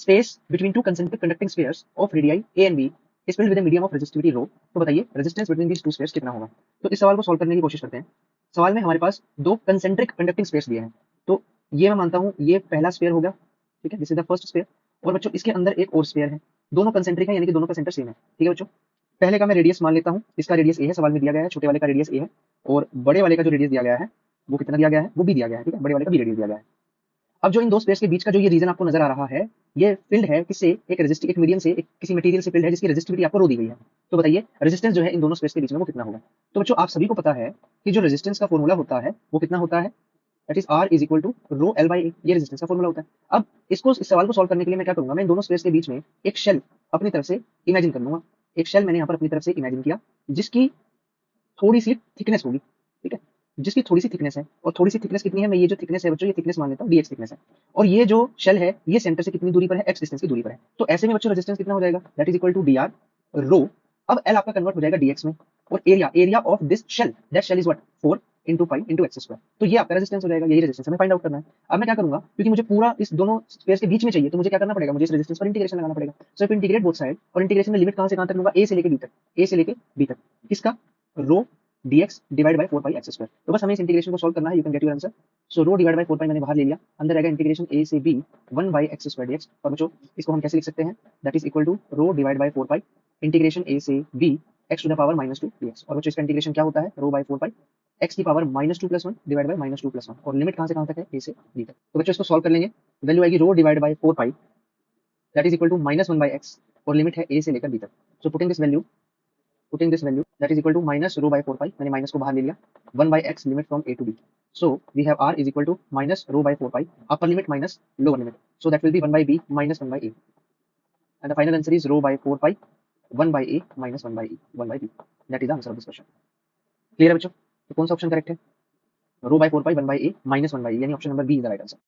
Space between two concentric conducting spheres of radii A and B is filled with a medium of resistivity rho. तो बताइए resistance between these two spheres कितना होगा। तो इस सवाल को सॉल्व करने की कोशिश करते हैं। सवाल में हमारे पास दो कंसेंट्रिक कंडक्टिंग स्फीयर्स दिए हैं। तो ये मैं मानता हूँ ये पहला स्फीयर होगा, ठीक है, this is the first sphere. और बच्चों इसके अंदर एक और स्फीयर है, दोनों कंसेंट्रिक है यानी कि दोनों का सेंटर सेम है, ठीक है बच्चों। पहले का मैं रेडियस मान लेता हूँ, इसका रेडियस ए है, सवाल में दिया गया है, छोटे वाले का रेडियस ए है और बड़े वाले का जो रेडियस दिया गया है वो कितना दिया गया है, वो भी दिया गया है, ठीक है, बड़े वाले का भी रेडियस दिया गया है। अब जो इन दो स्पेस के बीच का जो ये रीजन आपको नजर आ रहा है, ये फील्ड है किससे, एक मीडियम से, एक किसी मटेरियल से फील्ड है जिसकी रेजिस्टिविटी आपको रो दी गई है। तो बताइए रेजिस्टेंस जो है इन दोनों स्पेस के बीच में वो कितना होगा। तो बच्चों आप सभी को पता है कि जो रेजिस्टेंस का फॉर्मूला होता है वो कितना होता है, that is R is equal to rho L by A, ये रेजिस्टेंस का फॉर्मूला होता है। अब इस सवाल को सॉल्व करने के लिए मैं क्या करूंगा, मैं इन दोनों स्पेस के बीच में एक शेल अपनी तरफ से इमेजिन कर लूंगा। एक शेल मैंने यहाँ पर अपनी तरफ से इमेजिन किया जिसकी थोड़ी सी थिकनेस होगी, ठीक है, जिसकी थोड़ी सी थिकनेस है। और थोड़ी सी थिकनेस कितनी है, मैं ये जो थिकनेस है बच्चों ये थिकनेस मान लेता हूँ dx थिकनेस है। और ये जो शेल है ये सेंटर से कितनी दूरी पर है, x डिस्टेंस की दूरी पर है। तो ऐसे में बच्चों रेजिस्टेंस कितना हो जाएगा, that is equal to dr rho. अब l आपका कन्वर्ट हो जाएगा dx में और area of this shell, that shell is what 4 into pi into x square. तो ये आपका रेजिस्टेंस हो जाएगा, यही रेजिस्टेंस हमें फाइंड आउट करना है। अब मैं क्या करूंगा, क्योंकि मुझे पूरा इस दोनों स्पेस के बीच में चाहिए तो मुझे क्या करना पड़ेगा, मुझे इस रेजिस्टेंस पर इंटीग्रेशन लगाना पड़ेगा। So if integrate both side, और इंटीग्रेशन में लिमिट कहां से कहां तक लूंगा, a से लेके b तक, a से लेके b तक, किसका, rho dx divide by 4 pi x square. तो बस हमें इस इंटीग्रेशन को सॉल्व करना है, you can get your answer. So rho divide by 4 pi मैंने बाहर ले लिया, अंदर आएगा इंटीग्रेशन a से b 1 by x square dx। और बच्चों इसको हम कैसे लिख सकते हैं, that is equal to rho divide by 4 pi integration a से b x to the power -2 dx। और बच्चों इसका इंटीग्रेशन क्या होता है, रो बाय 4 पाई x की पावर -2 + 1 डिवाइड बाय -2 + 1। और लिमिट कहां से कहां तक है, a से b तक। तो बच्चों इसको सॉल्व कर लेंगे, वैल्यू आएगी rho divide by 4 pi that is equal to -1 by x और लिमिट है a से लेकर b तक। So putting this value that is equal to minus rho by 4 pi, मैंने माइनस को बाहर ले लिया, 1 by x limit from a to b, so we have r is equal to minus rho by 4 pi upper limit minus lower limit, so that will be 1 by b minus 1 by a, and the final answer is rho by 4 pi 1 by a minus 1 by e 1 by b, that is the answer of this question। Clear है बच्चों, तो कौन सा option correct है, rho by 4 pi 1 by a minus 1 by e, यानी option number B is the right answer.